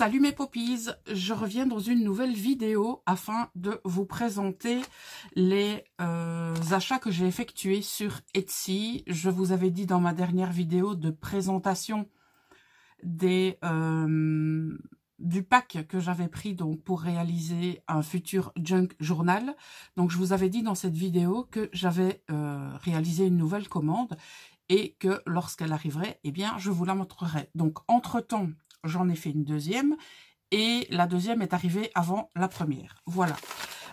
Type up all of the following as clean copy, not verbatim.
Salut mes poppies, je reviens dans une nouvelle vidéo afin de vous présenter les achats que j'ai effectués sur Etsy. Je vous avais dit dans ma dernière vidéo de présentation du pack que j'avais pris donc pour réaliser un futur junk journal. Donc je vous avais dit dans cette vidéo que j'avais réalisé une nouvelle commande et que lorsqu'elle arriverait, eh bien je vous la montrerai. Donc entre-temps, j'en ai fait une deuxième et la deuxième est arrivée avant la première. Voilà.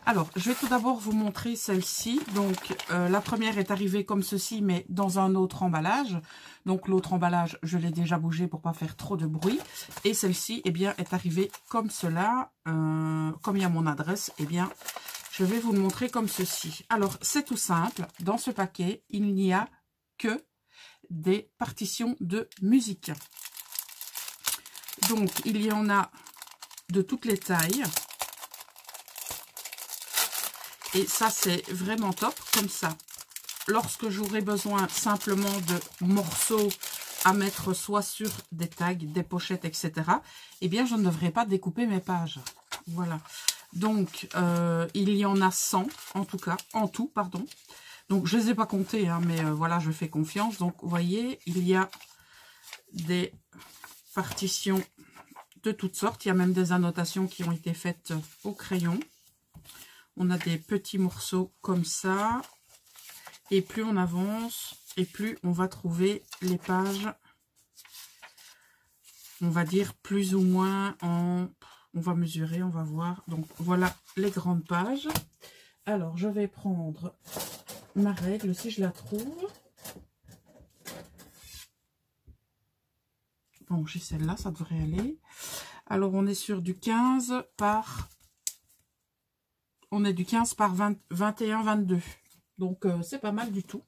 Alors, je vais tout d'abord vous montrer celle-ci. Donc, la première est arrivée comme ceci, mais dans un autre emballage. Donc, l'autre emballage, je l'ai déjà bougé pour pas faire trop de bruit. Et celle-ci, eh bien, est arrivée comme cela. Comme il y a mon adresse, eh bien, je vais vous le montrer comme ceci. Alors, c'est tout simple. Dans ce paquet, il n'y a que des partitions de musique. Donc, il y en a de toutes les tailles. Et ça, c'est vraiment top, comme ça. Lorsque j'aurai besoin simplement de morceaux à mettre soit sur des tags, des pochettes, etc., eh bien, je ne devrai pas découper mes pages. Voilà. Donc, il y en a 100, en tout, pardon. Donc, je ne les ai pas comptés, hein, mais voilà, je fais confiance. Donc, vous voyez, il y a des partitions de toutes sortes. Il y a même des annotations qui ont été faites au crayon. On a des petits morceaux comme ça. Et plus on avance, et plus on va trouver les pages, on va dire plus ou moins en... On va mesurer, on va voir. Donc voilà les grandes pages. Alors je vais prendre ma règle si je la trouve. Bon, j'ai celle-là, ça devrait aller. Alors, on est sur du 15 par... On est du 15 par 21, 22. Donc, c'est pas mal du tout.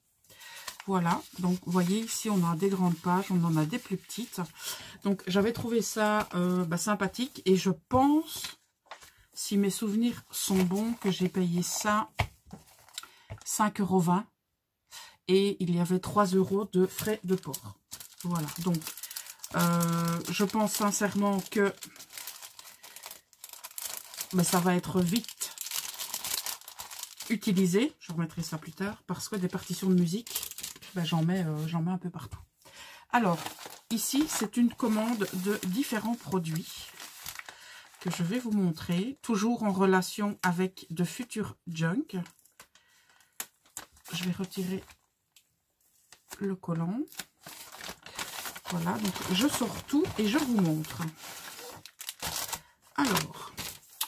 Voilà. Donc, vous voyez, ici, on a des grandes pages. On en a des plus petites. Donc, j'avais trouvé ça sympathique. Et je pense, si mes souvenirs sont bons, que j'ai payé ça 5,20 €. Et il y avait 3 € de frais de port. Voilà. Donc, je pense sincèrement que ça va être vite utilisé. Je remettrai ça plus tard parce que des partitions de musique, j'en mets un peu partout. Alors, ici, c'est une commande de différents produits que je vais vous montrer, toujours en relation avec de futurs junk. Je vais retirer le collant. Voilà, donc je sors tout et je vous montre. Alors,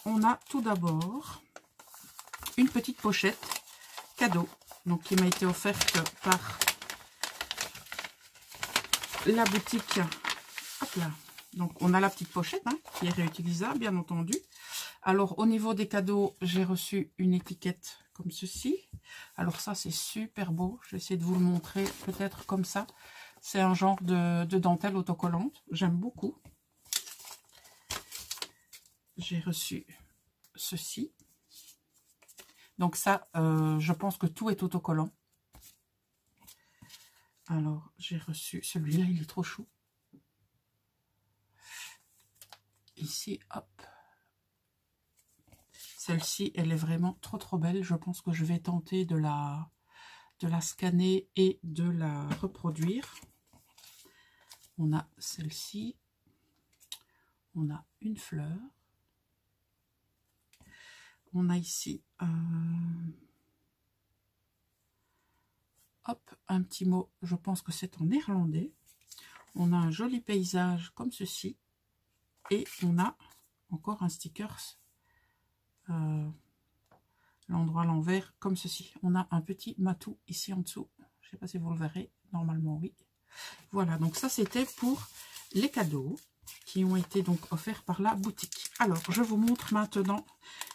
on a tout d'abord une petite pochette cadeau, donc qui m'a été offerte par la boutique. Hop là. Donc, on a la petite pochette qui est réutilisable, bien entendu. Alors, au niveau des cadeaux, j'ai reçu une étiquette comme ceci. Alors, ça, c'est super beau. Je vais essayer de vous le montrer peut-être comme ça. C'est un genre de dentelle autocollante. J'aime beaucoup. J'ai reçu ceci. Donc ça, je pense que tout est autocollant. Alors, j'ai reçu celui-là, il est trop chou. Ici, hop. Celle-ci, elle est vraiment trop belle. Je pense que je vais tenter de la scanner et de la reproduire. On a celle-ci. On a une fleur. On a ici hop, un petit mot. Je pense que c'est en néerlandais. On a un joli paysage comme ceci. Et on a encore un sticker. L'endroit à l'envers comme ceci. On a un petit matou ici en dessous. Je ne sais pas si vous le verrez. Normalement, oui. Voilà, donc ça, c'était pour les cadeaux qui ont été donc offerts par la boutique. Alors, je vous montre maintenant.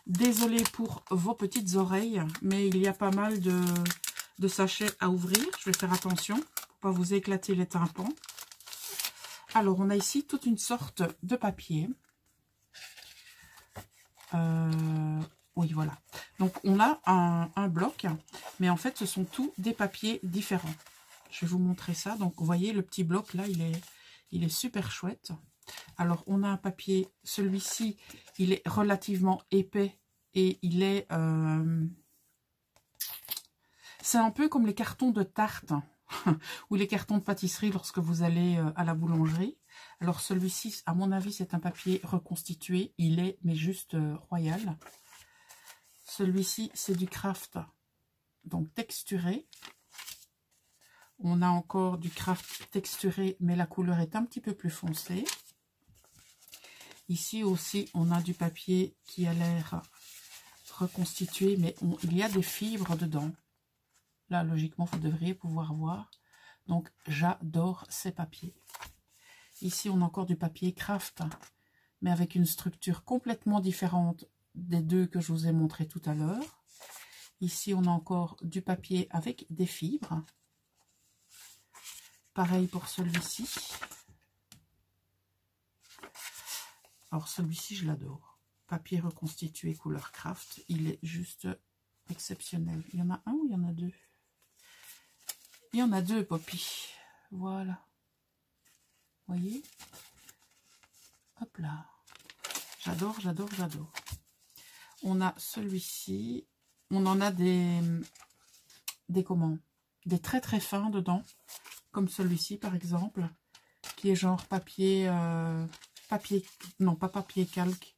Désolée pour vos petites oreilles, mais il y a pas mal de sachets à ouvrir. Je vais faire attention pour pas vous éclater les tympans. Alors, on a ici toute une sorte de papier. Oui, voilà. Donc, on a un bloc, mais en fait, ce sont tous des papiers différents. Je vais vous montrer ça. Donc, vous voyez, le petit bloc, là, il est super chouette. Alors, on a un papier, celui-ci, il est relativement épais et il est... c'est un peu comme les cartons de tarte ou les cartons de pâtisserie lorsque vous allez à la boulangerie. Alors, celui-ci, à mon avis, c'est un papier reconstitué. Il est, mais juste royal. Celui-ci, c'est du craft, donc texturé. On a encore du craft texturé, mais la couleur est un petit peu plus foncée. Ici aussi, on a du papier qui a l'air reconstitué, mais il y a des fibres dedans. Là, logiquement, vous devriez pouvoir voir. Donc, j'adore ces papiers. Ici, on a encore du papier craft, mais avec une structure complètement différente des deux que je vous ai montré tout à l'heure. Ici, on a encore du papier avec des fibres. Pareil pour celui-ci. Alors, celui-ci, je l'adore. Papier reconstitué couleur craft. Il est juste exceptionnel. Il y en a un ou il y en a deux? Il y en a deux, Poppy. Voilà. Vous voyez? Hop là. J'adore, j'adore, j'adore. On a celui-ci. On en a des comment? Des très très fins dedans. Comme celui-ci, par exemple. Qui est genre papier... non, pas papier calque.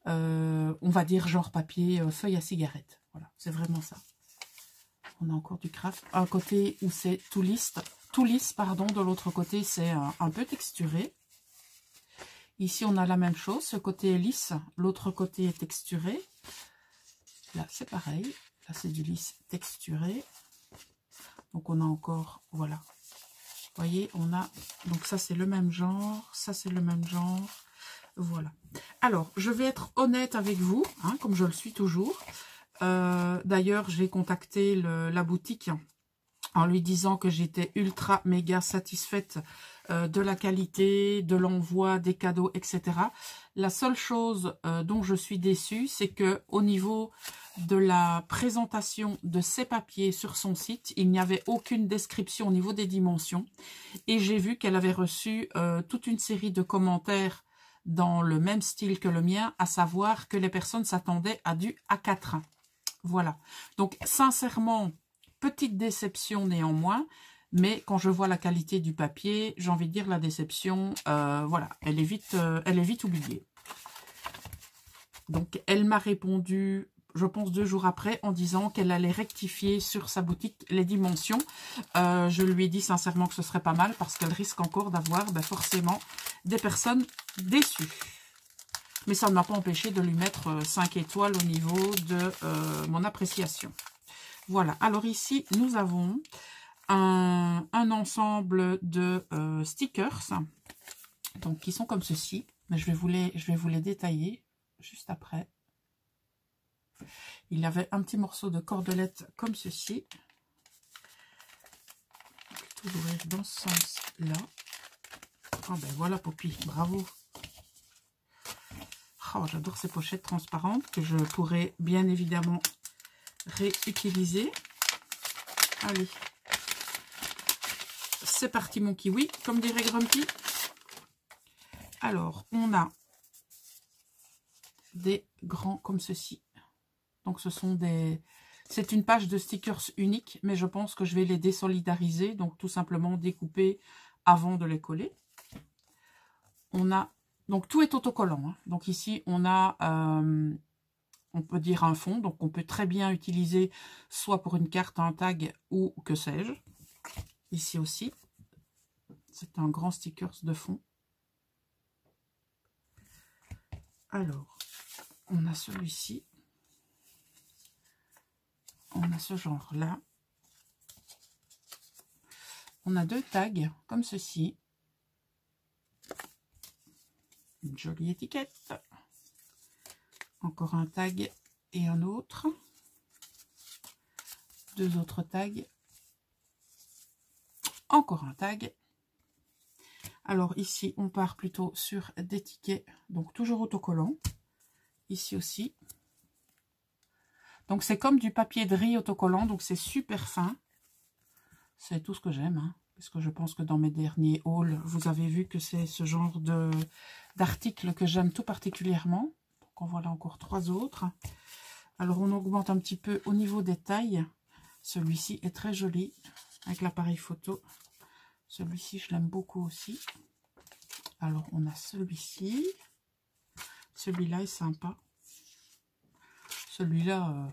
On va dire genre papier feuille à cigarette. Voilà, c'est vraiment ça. On a encore du craft. Un côté où c'est tout lisse, pardon. De l'autre côté, c'est un peu texturé. Ici, on a la même chose. Ce côté est lisse, l'autre côté est texturé. Là, c'est pareil. Là, c'est du lisse texturé. Donc, on a encore, voilà. Vous voyez, on a... Donc, ça, c'est le même genre. Ça, c'est le même genre. Voilà. Alors, je vais être honnête avec vous, hein, comme je le suis toujours. D'ailleurs, j'ai contacté la boutique en lui disant que j'étais ultra méga satisfaite de la qualité, de l'envoi, des cadeaux, etc. La seule chose dont je suis déçue, c'est que au niveau de la présentation de ces papiers sur son site, il n'y avait aucune description au niveau des dimensions. Et j'ai vu qu'elle avait reçu toute une série de commentaires dans le même style que le mien, à savoir que les personnes s'attendaient à du A4. Voilà. Donc, sincèrement, petite déception néanmoins, mais quand je vois la qualité du papier, j'ai envie de dire la déception, voilà, elle est vite oubliée. Donc, elle m'a répondu, je pense 2 jours après, en disant qu'elle allait rectifier sur sa boutique les dimensions. Je lui ai dit sincèrement que ce serait pas mal, parce qu'elle risque encore d'avoir forcément des personnes déçues. Mais ça ne m'a pas empêché de lui mettre 5 étoiles au niveau de mon appréciation. Voilà, alors ici, nous avons un ensemble de stickers, donc qui sont comme ceci. Mais je vais vous les détailler juste après. Il y avait un petit morceau de cordelette comme ceci. Tout ouvrir dans ce sens-là. Oh ben voilà, Poppy, bravo. Oh, j'adore ces pochettes transparentes que je pourrais bien évidemment réutiliser. Allez, c'est parti mon kiwi, comme dirait Grumpy. Alors, on a des grands comme ceci. Donc, ce sont des... C'est une page de stickers unique, mais je pense que je vais les désolidariser. Donc, tout simplement découper avant de les coller. On a... Donc, tout est autocollant. Hein. Donc, ici, on a... on peut dire un fond, donc on peut très bien utiliser soit pour une carte, un tag ou que sais-je. Ici aussi, c'est un grand sticker de fond. Alors, on a celui-ci. On a ce genre-là. On a 2 tags comme ceci. Une jolie étiquette. Encore un tag et un autre. 2 autres tags. Encore un tag. Alors ici, on part plutôt sur des tickets, donc toujours autocollant. Ici aussi. Donc c'est comme du papier de riz autocollant, donc c'est super fin. C'est tout ce que j'aime. Hein. parce que je pense que dans mes derniers hauls, vous avez vu que c'est ce genre d'article que j'aime tout particulièrement. Donc en voilà encore 3 autres. Alors on augmente un petit peu au niveau des tailles. Celui-ci est très joli avec l'appareil photo. Celui-ci, je l'aime beaucoup aussi. Alors on a celui-ci. Celui-là est sympa. Celui-là,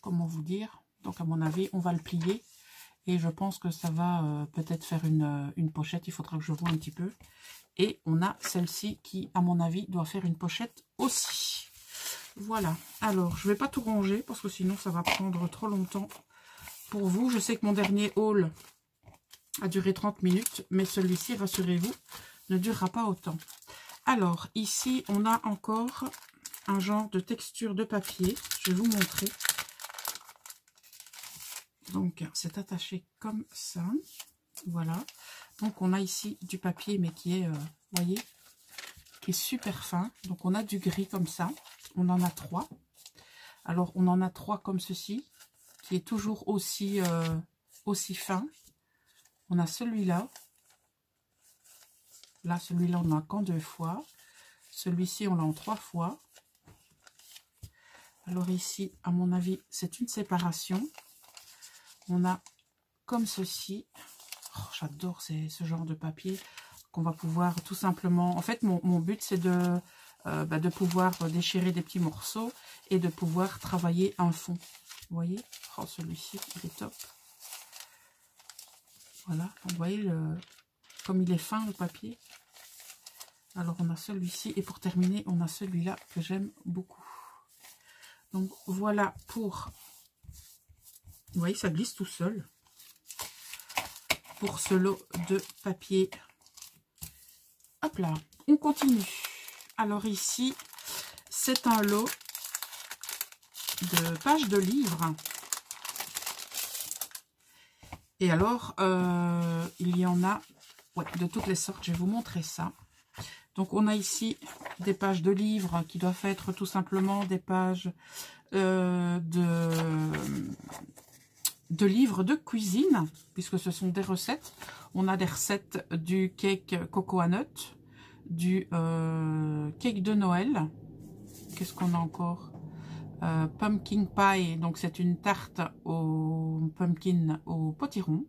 comment vous dire? Donc à mon avis, on va le plier. Et je pense que ça va peut-être faire une pochette. Il faudra que je vois un petit peu. Et on a celle-ci qui, à mon avis, doit faire une pochette aussi. Voilà. Alors, je ne vais pas tout ranger parce que sinon, ça va prendre trop longtemps pour vous. Je sais que mon dernier haul a duré 30 minutes. Mais celui-ci, rassurez-vous, ne durera pas autant. Alors, ici, on a encore un genre de texture de papier. Je vais vous montrer. Donc, c'est attaché comme ça. Voilà. Donc, on a ici du papier, mais qui est, voyez, qui est super fin. Donc, on a du gris comme ça. On en a 3. Alors, on en a 3 comme ceci, qui est toujours aussi fin. On a celui-là. Là, celui-là, on l'a qu'en 2 fois. Celui-ci, on l'a en 3 fois. Alors ici, à mon avis, c'est une séparation. On a comme ceci. Oh, j'adore ce genre de papier qu'on va pouvoir tout simplement... En fait, mon but, c'est de pouvoir déchirer des petits morceaux et de pouvoir travailler un fond. Vous voyez? Oh, celui-ci, il est top. Voilà, vous voyez comme il est fin, le papier. Alors, on a celui-ci. Et pour terminer, on a celui-là que j'aime beaucoup. Donc, voilà pour... Vous voyez, ça glisse tout seul. Pour ce lot de papier. Hop là, on continue. Alors ici, c'est un lot de pages de livres. Et alors, il y en a de toutes les sortes. Je vais vous montrer ça. Donc, on a ici des pages de livres qui doivent être tout simplement des pages de livres de cuisine, puisque ce sont des recettes. On a des recettes du cake cocoa nut, du cake de Noël. Qu'est-ce qu'on a encore? Pumpkin pie, donc c'est une tarte au pumpkin au potiron.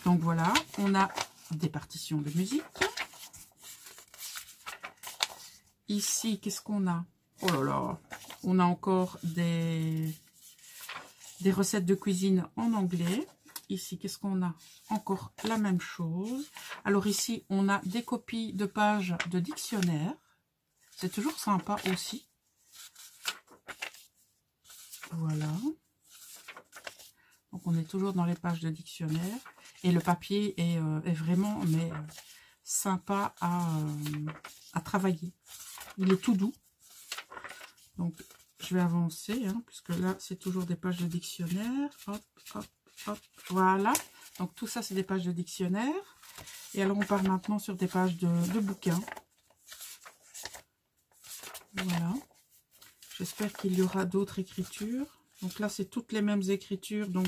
Donc voilà, on a des partitions de musique. Ici, qu'est-ce qu'on a? Oh là là, on a encore des recettes de cuisine en anglais. Ici, qu'est-ce qu'on a? Encore la même chose. Alors ici, on a des copies de pages de dictionnaire. C'est toujours sympa aussi. Voilà. Donc, on est toujours dans les pages de dictionnaire. Et le papier est vraiment sympa à travailler. Il est tout doux. Donc, je vais avancer, hein, puisque là, c'est toujours des pages de dictionnaire. Hop, hop, hop. Voilà. Donc, tout ça, c'est des pages de dictionnaire. Et alors, on part maintenant sur des pages de bouquins. Voilà. J'espère qu'il y aura d'autres écritures. Donc là, c'est toutes les mêmes écritures. Donc,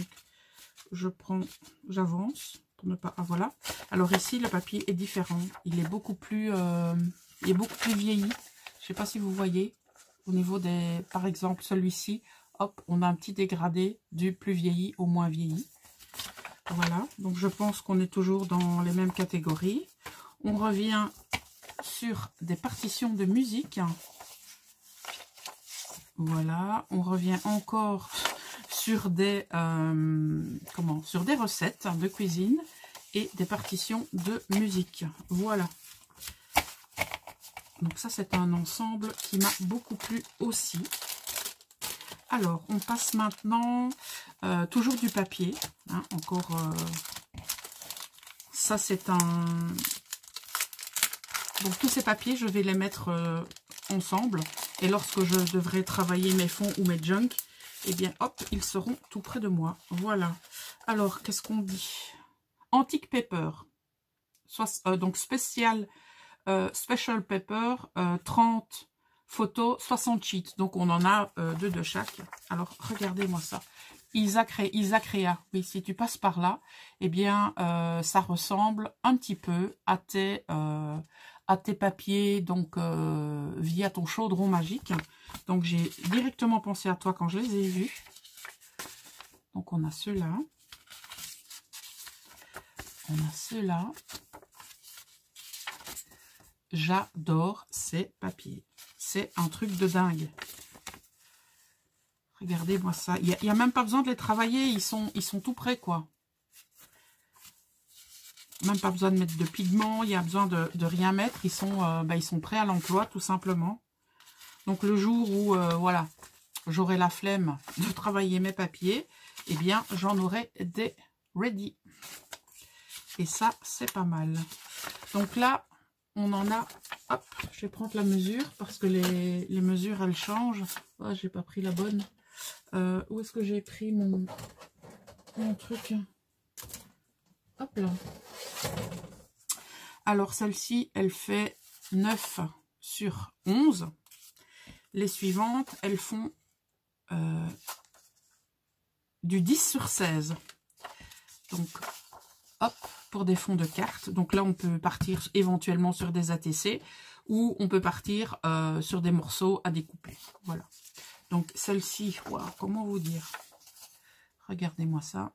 j'avance pour ne pas... Ah, voilà. Alors ici, le papier est différent. Il est beaucoup plus vieilli. Je ne sais pas si vous voyez. Au niveau des... Par exemple, celui-ci, hop, on a un petit dégradé du plus vieilli au moins vieilli. Voilà. Donc, je pense qu'on est toujours dans les mêmes catégories. On revient sur des partitions de musique. Voilà, on revient encore sur des sur des recettes de cuisine et des partitions de musique. Voilà. Donc ça, c'est un ensemble qui m'a beaucoup plu aussi. Alors, on passe maintenant toujours du papier. Hein, encore, ça c'est un... Donc tous ces papiers, je vais les mettre ensemble. Et lorsque je devrai travailler mes fonds ou mes junk, eh bien, hop, ils seront tout près de moi. Voilà. Alors, qu'est-ce qu'on dit? Antique Paper. Donc, Special Paper 30 photos, 60 sheets. Donc, on en a 2 de chaque. Alors, regardez-moi ça. Isacrea. Oui, si tu passes par là, eh bien, ça ressemble un petit peu à tes papiers, donc via ton chaudron magique. Donc, j'ai directement pensé à toi quand je les ai vus. Donc, on a ceux-là. On a ceux-là. J'adore ces papiers. C'est un truc de dingue. Regardez-moi ça. Il n'y a même pas besoin de les travailler. Ils sont tout prêts, quoi. Même pas besoin de mettre de pigments. Il n'y a besoin de rien mettre. Ils sont prêts à l'emploi, tout simplement. Donc, le jour où, voilà, j'aurai la flemme de travailler mes papiers, eh bien, j'en aurai des ready. Et ça, c'est pas mal. Donc là, on en a... Hop, je vais prendre la mesure parce que les mesures, elles changent. Oh, j'ai pas pris la bonne. Où est-ce que j'ai pris mon truc? Hop là. Alors, celle-ci, elle fait 9 sur 11. Les suivantes, elles font du 10 sur 16. Donc, hop, pour des fonds de cartes. Donc là, on peut partir éventuellement sur des ATC ou on peut partir sur des morceaux à découper. Voilà. Donc, celle-ci, wow, comment vous dire? Regardez-moi ça.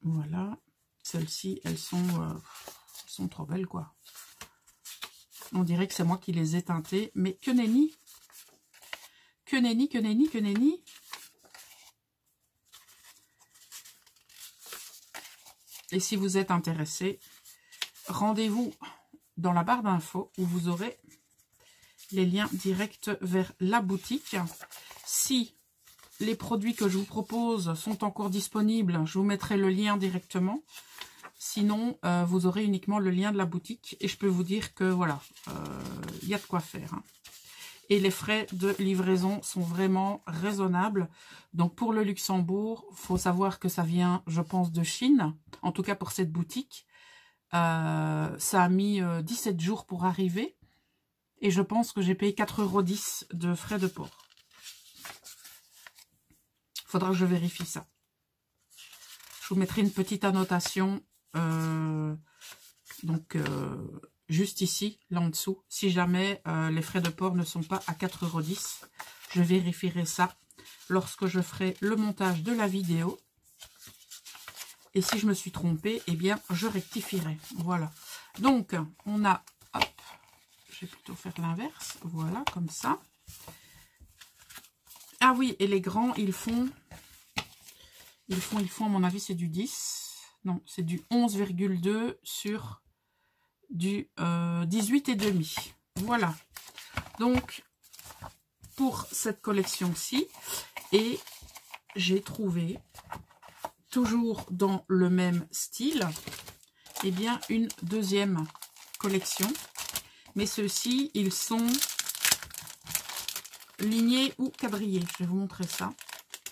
Voilà. Celles-ci, elles sont trop belles, quoi. On dirait que c'est moi qui les ai teintées. Mais que nenni. Que nenni, que nenni, que nenni. Et si vous êtes intéressé, rendez-vous dans la barre d'infos où vous aurez les liens directs vers la boutique. Si les produits que je vous propose sont encore disponibles, je vous mettrai le lien directement. Sinon, vous aurez uniquement le lien de la boutique. Et je peux vous dire que voilà, il y a de quoi faire. Hein. Et les frais de livraison sont vraiment raisonnables. Donc pour le Luxembourg, il faut savoir que ça vient, je pense, de Chine. En tout cas pour cette boutique. Ça a mis 17 jours pour arriver. Et je pense que j'ai payé 4,10 € de frais de port. Il faudra que je vérifie ça. Je vous mettrai une petite annotation. Juste ici, là en dessous. Si jamais les frais de port ne sont pas à 4,10 €, je vérifierai ça lorsque je ferai le montage de la vidéo. Et si je me suis trompée, eh bien, je rectifierai. Voilà. Donc, on a... Hop, je vais plutôt faire l'inverse. Voilà, comme ça. Ah oui, et les grands, ils font, à mon avis, c'est du 10. Non, c'est du 11,2 sur du 18,5. Voilà. Donc, pour cette collection-ci, et j'ai trouvé, toujours dans le même style, eh bien, une deuxième collection. Mais ceux-ci, ils sont lignés ou quadrillés. Je vais vous montrer ça.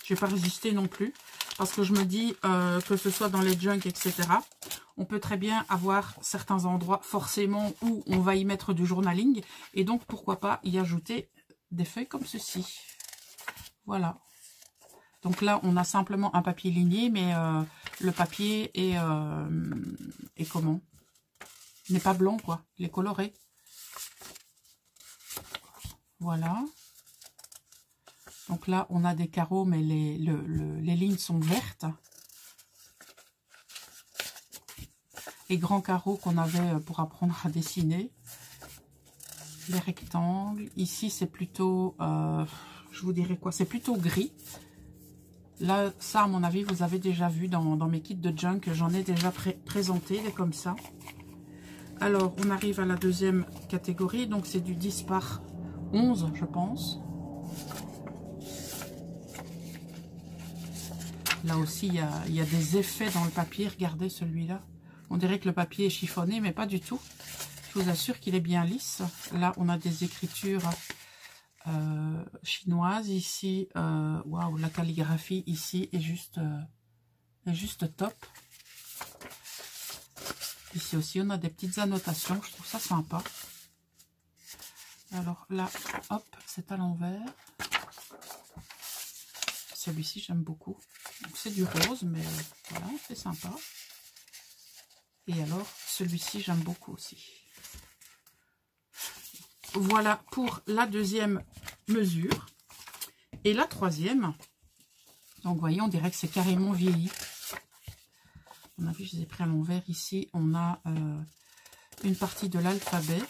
Je ne vais pas résister non plus. Parce que je me dis, que ce soit dans les junks, etc., on peut très bien avoir certains endroits forcément où on va y mettre du journaling. Et donc, pourquoi pas y ajouter des feuilles comme ceci. Voilà. Donc là, on a simplement un papier ligné, mais le papier est comment? Il n'est pas blanc, quoi. Il est coloré. Voilà. Donc là, on a des carreaux, mais les lignes sont vertes. Les grands carreaux qu'on avait pour apprendre à dessiner. Les rectangles. Ici, c'est plutôt, je vous dirais quoi? C'est plutôt gris. Là, ça, à mon avis, vous avez déjà vu dans mes kits de junk. J'en ai déjà présenté, des comme ça. Alors, on arrive à la deuxième catégorie. Donc, c'est du 10 par 11, je pense. Là aussi, il y a des effets dans le papier. Regardez celui-là. On dirait que le papier est chiffonné, mais pas du tout. Je vous assure qu'il est bien lisse. Là, on a des écritures chinoises. Ici, waouh, la calligraphie ici est juste top. Ici aussi, on a des petites annotations. Je trouve ça sympa. Alors là, hop, c'est à l'envers. Celui-ci, j'aime beaucoup. C'est du rose, mais voilà, c'est sympa. Et alors, celui-ci, j'aime beaucoup aussi. Voilà pour la deuxième mesure. Et la troisième, donc vous voyez, on dirait que c'est carrément vieilli. On a vu, je les ai pris à l'envers. Ici, on a une partie de l'alphabet.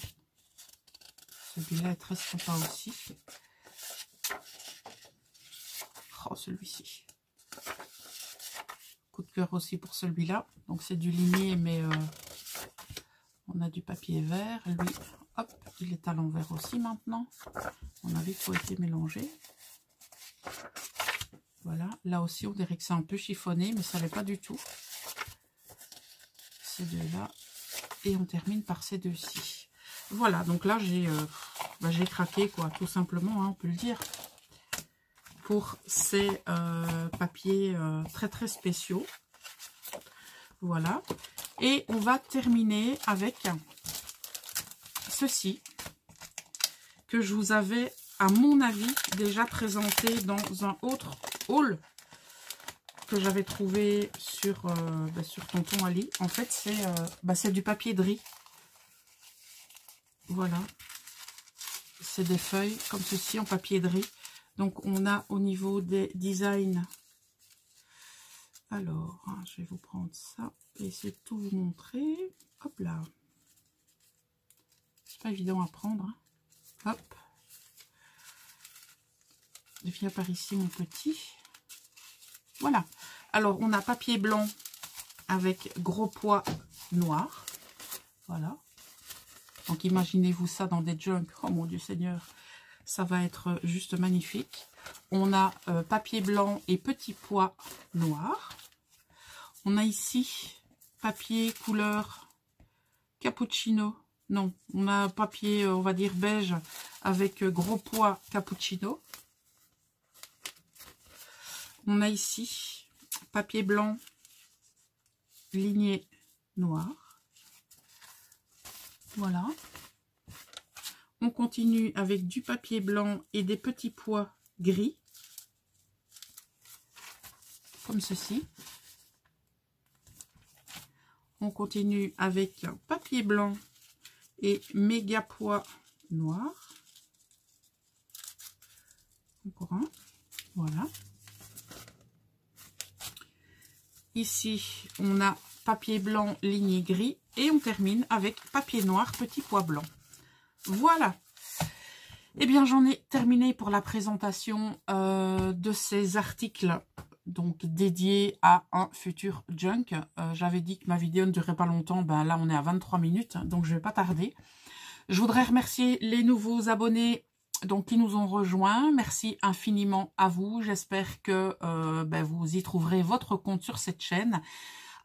Celui-là est très sympa aussi. Oh, celui-ci. Coup de cœur aussi pour celui-là. Donc c'est du ligné, mais on a du papier vert. Lui, hop, il est à l'envers aussi maintenant. On a vu qu'il faut été mélangé. Voilà, là aussi on dirait que c'est un peu chiffonné, mais ça l'est pas du tout. Ces deux-là. Et on termine par ces deux-ci. Voilà, donc là j'ai craqué, quoi, tout simplement, hein, on peut le dire. Pour ces papiers très très spéciaux. Voilà. Et on va terminer avec ceci que je vous avais, à mon avis, déjà présenté dans un autre haul que j'avais trouvé sur Tonton Ali. En fait, c'est du papier de riz. Voilà. C'est des feuilles comme ceci en papier de riz. Donc, on a au niveau des designs. Alors, je vais vous prendre ça et essayer de tout vous montrer. Hop là. C'est pas évident à prendre. Hein. Hop. Viens par ici, mon petit. Voilà. Alors, on a papier blanc avec gros poids noir. Voilà. Donc, imaginez-vous ça dans des junks. Oh mon Dieu Seigneur. Ça va être juste magnifique. On a papier blanc et petit pois noir. On a ici papier couleur cappuccino. Non, on a papier, on va dire beige, avec gros pois cappuccino. On a ici papier blanc, ligné noir. Voilà. On continue avec du papier blanc et des petits pois gris. Comme ceci. On continue avec un papier blanc et méga pois noir. Encore un. Voilà. Ici, on a papier blanc, ligné gris. Et on termine avec papier noir, petit pois blanc. Voilà. Eh bien, j'en ai terminé pour la présentation de ces articles donc dédiés à un futur junk. J'avais dit que ma vidéo ne durait pas longtemps. Ben là, on est à 23 minutes, donc je ne vais pas tarder. Je voudrais remercier les nouveaux abonnés donc, qui nous ont rejoints. Merci infiniment à vous. J'espère que vous y trouverez votre compte sur cette chaîne.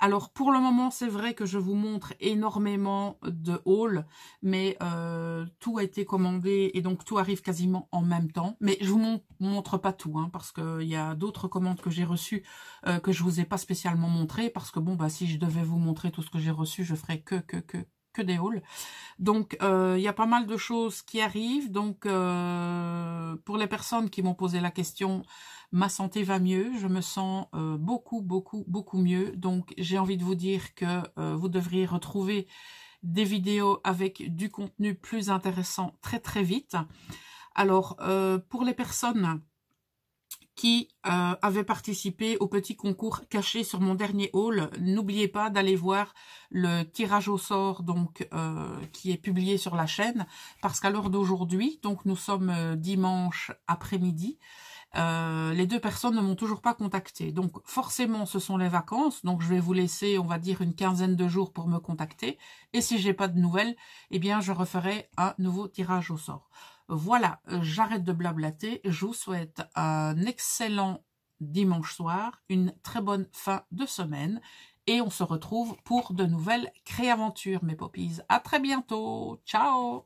Alors, pour le moment, c'est vrai que je vous montre énormément de hauls, mais tout a été commandé et donc tout arrive quasiment en même temps. Mais je vous montre pas tout, hein, parce qu'il y a d'autres commandes que j'ai reçues que je vous ai pas spécialement montré, parce que bon, bah si je devais vous montrer tout ce que j'ai reçu, je ferais que des hauls. Donc, il y a pas mal de choses qui arrivent. Donc, pour les personnes qui m'ont posé la question, ma santé va mieux. Je me sens beaucoup mieux. Donc, j'ai envie de vous dire que vous devriez retrouver des vidéos avec du contenu plus intéressant très vite. Alors, pour les personnes qui avaient participé au petit concours caché sur mon dernier haul, n'oubliez pas d'aller voir le tirage au sort donc qui est publié sur la chaîne, parce qu'à l'heure d'aujourd'hui, donc nous sommes dimanche après-midi, les deux personnes ne m'ont toujours pas contacté. Donc forcément ce sont les vacances, donc je vais vous laisser on va dire une quinzaine de jours pour me contacter, et si j'ai pas de nouvelles, eh bien je referai un nouveau tirage au sort. Voilà, j'arrête de blablater, je vous souhaite un excellent dimanche soir, une très bonne fin de semaine, et on se retrouve pour de nouvelles créaventures mes poppies. À très bientôt, ciao!